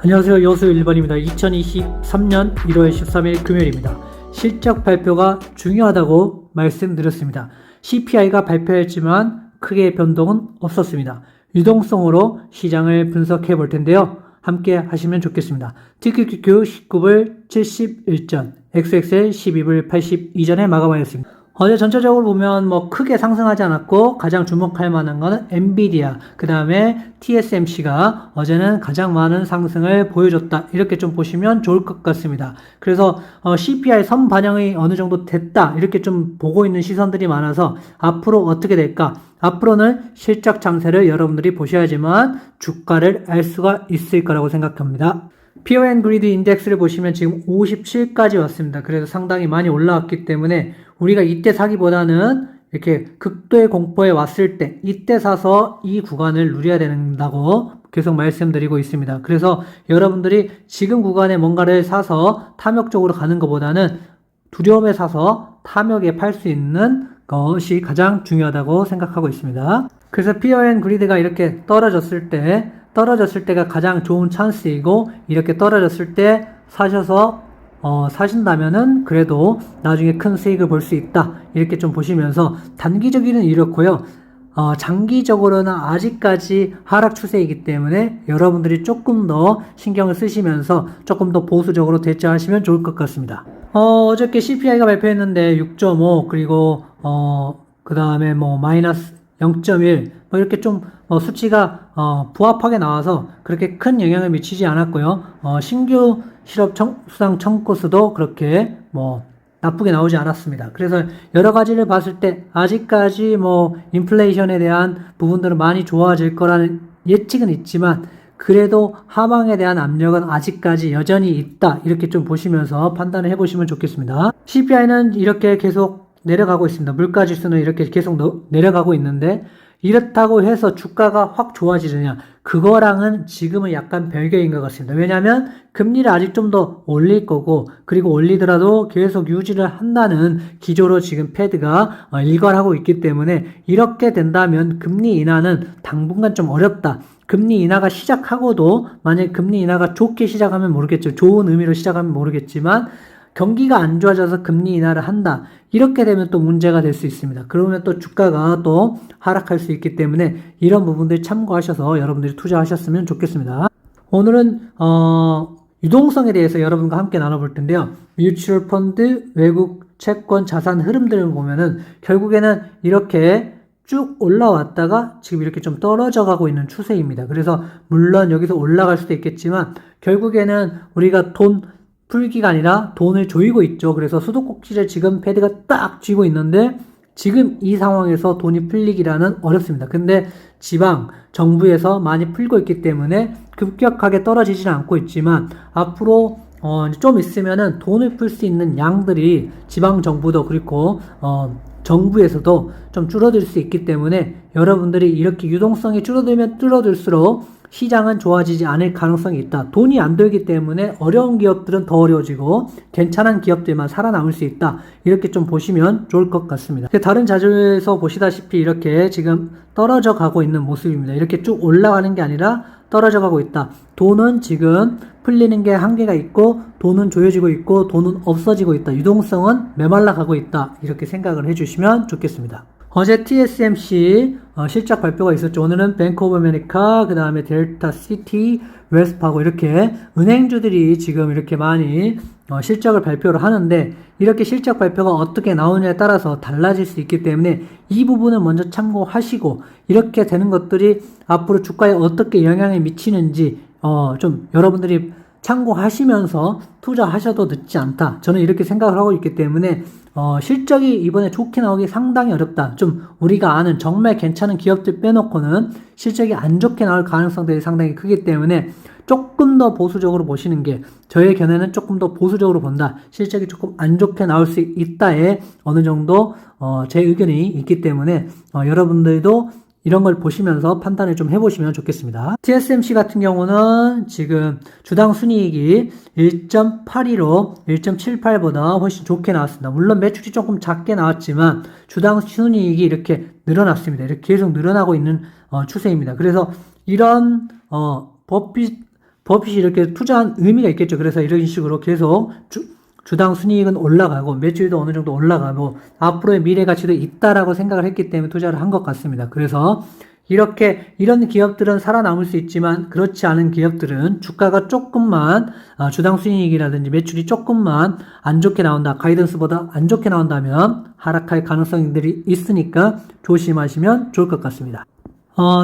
안녕하세요. 여수 1번입니다. 2023년 1월 13일 금요일입니다. 실적 발표가 중요하다고 말씀드렸습니다. CPI가 발표했지만 크게 변동은 없었습니다. 유동성으로 시장을 분석해 볼 텐데요. 함께 하시면 좋겠습니다. TQQQ 19불 71전, XXL 12불 82전에 마감하였습니다. 어제 전체적으로 보면 크게 상승하지 않았고 가장 주목할 만한 거는 엔비디아, 그 다음에 TSMC가 어제는 가장 많은 상승을 보여줬다. 이렇게 좀 보시면 좋을 것 같습니다. 그래서 CPI 선 반영이 어느 정도 됐다. 이렇게 좀 보고 있는 시선들이 많아서 앞으로 어떻게 될까? 앞으로는 실적 장세를 여러분들이 보셔야지만 주가를 알 수가 있을 거라고 생각합니다. Fear and Greed 인덱스를 보시면 지금 57까지 왔습니다. 그래서 상당히 많이 올라왔기 때문에 우리가 이때 사기보다는 이렇게 극도의 공포에 왔을 때 이때 사서 이 구간을 누려야 된다고 계속 말씀드리고 있습니다. 그래서 여러분들이 지금 구간에 뭔가를 사서 탐욕적으로 가는 것보다는 두려움에 사서 탐욕에 팔 수 있는 것이 가장 중요하다고 생각하고 있습니다. 그래서 Fear and Greed가 이렇게 떨어졌을 때가 가장 좋은 찬스이고, 이렇게 떨어졌을 때 사셔서 사신다면은 그래도 나중에 큰 수익을 볼 수 있다. 이렇게 좀 보시면서 단기적으로는 이렇고요. 장기적으로는 아직까지 하락 추세이기 때문에 여러분들이 조금 더 신경을 쓰시면서 조금 더 보수적으로 대처하시면 좋을 것 같습니다. 어저께 CPI가 발표했는데 6.5 그리고 그 다음에 마이너스 0.1 이렇게 좀 수치가 부합하게 나와서 그렇게 큰 영향을 미치지 않았고요. 신규 실업 수당 청구수도 그렇게 나쁘게 나오지 않았습니다. 그래서 여러 가지를 봤을 때 아직까지 인플레이션에 대한 부분들은 많이 좋아질 거라는 예측은 있지만 그래도 하방에 대한 압력은 아직까지 여전히 있다. 이렇게 좀 보시면서 판단을 해보시면 좋겠습니다. CPI는 이렇게 계속 내려가고 있습니다. 물가지수는 이렇게 계속 내려가고 있는데 이렇다고 해서 주가가 확 좋아지느냐, 그거랑은 지금은 약간 별개인 것 같습니다. 왜냐하면 금리를 아직 좀 더 올릴 거고, 그리고 올리더라도 계속 유지를 한다는 기조로 지금 패드가 일관하고 있기 때문에 이렇게 된다면 금리 인하는 당분간 좀 어렵다. 금리 인하가 시작하고도 만약에 금리 인하가 좋게 시작하면 모르겠죠. 좋은 의미로 시작하면 모르겠지만 경기가 안 좋아져서 금리 인하를 한다. 이렇게 되면 또 문제가 될 수 있습니다. 그러면 또 주가가 또 하락할 수 있기 때문에 이런 부분들 참고하셔서 여러분들이 투자하셨으면 좋겠습니다. 오늘은 유동성에 대해서 여러분과 함께 나눠볼 텐데요. 뮤추얼 펀드, 외국 채권, 자산 흐름들을 보면은 결국에는 이렇게 쭉 올라왔다가 지금 이렇게 좀 떨어져 가고 있는 추세입니다. 그래서 물론 여기서 올라갈 수도 있겠지만 결국에는 우리가 돈 풀기가 아니라 돈을 조이고 있죠. 그래서 수도꼭지를 지금 패드가 딱 쥐고 있는데 지금 이 상황에서 돈이 풀리기라는 어렵습니다. 근데 지방, 정부에서 많이 풀고 있기 때문에 급격하게 떨어지지는 않고 있지만 앞으로 좀 있으면은 돈을 풀 수 있는 양들이 지방 정부도 그렇고 정부에서도 좀 줄어들 수 있기 때문에 여러분들이 이렇게 유동성이 줄어들면 줄어들수록 시장은 좋아지지 않을 가능성이 있다. 돈이 안 들기 때문에 어려운 기업들은 더 어려워지고 괜찮은 기업들만 살아남을 수 있다. 이렇게 좀 보시면 좋을 것 같습니다. 다른 자료에서 보시다시피 이렇게 지금 떨어져 가고 있는 모습입니다. 이렇게 쭉 올라가는 게 아니라 떨어져 가고 있다. 돈은 지금 풀리는 게 한계가 있고 돈은 조여지고 있고 돈은 없어지고 있다. 유동성은 메말라 가고 있다. 이렇게 생각을 해주시면 좋겠습니다. 어제 TSMC 실적 발표가 있었죠. 오늘은 뱅크 오브 아메리카, 그 다음에 델타 시티, 웰스파고 이렇게 은행주들이 지금 이렇게 많이 실적을 발표를 하는데 이렇게 실적 발표가 어떻게 나오느냐에 따라서 달라질 수 있기 때문에 이 부분을 먼저 참고하시고 이렇게 되는 것들이 앞으로 주가에 어떻게 영향을 미치는지 좀 여러분들이 참고하시면서 투자하셔도 늦지 않다. 저는 이렇게 생각을 하고 있기 때문에 실적이 이번에 좋게 나오기 상당히 어렵다. 좀 우리가 아는 정말 괜찮은 기업들 빼놓고는 실적이 안 좋게 나올 가능성들이 상당히 크기 때문에 조금 더 보수적으로 보시는 게 저의 견해는 조금 더 보수적으로 본다. 실적이 조금 안 좋게 나올 수 있다에 어느 정도 제 의견이 있기 때문에 여러분들도 이런 걸 보시면서 판단을 좀 해보시면 좋겠습니다. TSMC 같은 경우는 지금 주당 순이익이 1.82로 1.78보다 훨씬 좋게 나왔습니다. 물론 매출이 조금 작게 나왔지만 주당 순이익이 이렇게 늘어났습니다. 이렇게 계속 늘어나고 있는 추세입니다. 그래서 이런 버핏이 이렇게 투자한 의미가 있겠죠. 그래서 이런 식으로 계속 주당 순이익은 올라가고 매출도 어느 정도 올라가고 앞으로의 미래 가치도 있다라고 생각을 했기 때문에 투자를 한 것 같습니다. 그래서 이런 기업들은 살아남을 수 있지만 그렇지 않은 기업들은 주가가 조금만 주당 순이익이라든지 매출이 조금만 안 좋게 나온다, 가이던스보다 안 좋게 나온다면 하락할 가능성들이 있으니까 조심하시면 좋을 것 같습니다.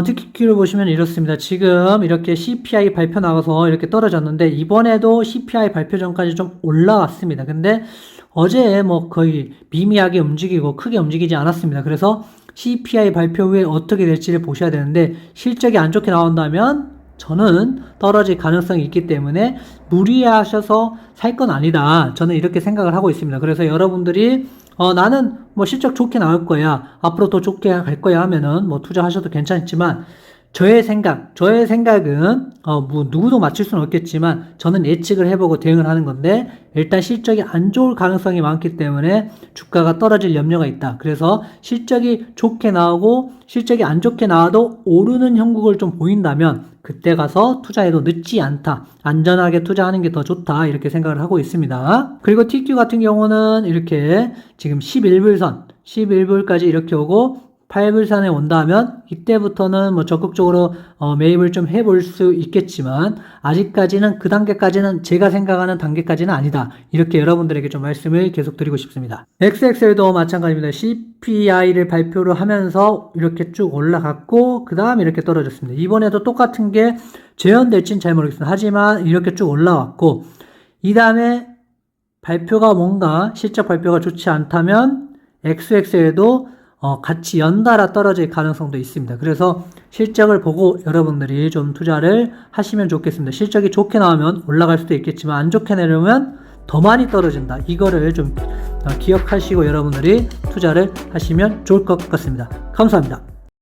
특기를 보시면 이렇습니다. 지금 이렇게 CPI 발표 나와서 이렇게 떨어졌는데 이번에도 CPI 발표 전까지 좀 올라왔습니다. 근데 어제 뭐 거의 미미하게 움직이고 크게 움직이지 않았습니다. 그래서 CPI 발표 후에 어떻게 될지를 보셔야 되는데 실적이 안 좋게 나온다면 저는 떨어질 가능성이 있기 때문에 무리하셔서 살 건 아니다. 저는 이렇게 생각을 하고 있습니다. 그래서 여러분들이 나는 뭐 실적 좋게 나올 거야. 앞으로 더 좋게 갈 거야 하면은 뭐 투자하셔도 괜찮지만 저의 생각은 뭐 누구도 맞출 수는 없겠지만 저는 예측을 해보고 대응을 하는 건데 일단 실적이 안 좋을 가능성이 많기 때문에 주가가 떨어질 염려가 있다. 그래서 실적이 좋게 나오고 실적이 안 좋게 나와도 오르는 형국을 좀 보인다면 그때 가서 투자해도 늦지 않다. 안전하게 투자하는 게 더 좋다. 이렇게 생각을 하고 있습니다. 그리고 TQ 같은 경우는 이렇게 지금 11불까지 이렇게 오고 8불선에 온다면 이때부터는 뭐 적극적으로 매입을 좀 해볼 수 있겠지만 아직까지는 그 단계까지는 제가 생각하는 단계까지는 아니다. 이렇게 여러분들에게 좀 말씀을 계속 드리고 싶습니다. XXL도 마찬가지입니다. CPI를 발표를 하면서 이렇게 쭉 올라갔고 그 다음 이렇게 떨어졌습니다. 이번에도 똑같은 게 재현될지는 잘 모르겠습니다. 하지만 이렇게 쭉 올라왔고 이 다음에 발표가 뭔가 실적 발표가 좋지 않다면 XXL도 같이 연달아 떨어질 가능성도 있습니다. 그래서 실적을 보고 여러분들이 좀 투자를 하시면 좋겠습니다. 실적이 좋게 나오면 올라갈 수도 있겠지만 안 좋게 내려오면 더 많이 떨어진다. 이거를 좀 기억하시고 여러분들이 투자를 하시면 좋을 것 같습니다. 감사합니다.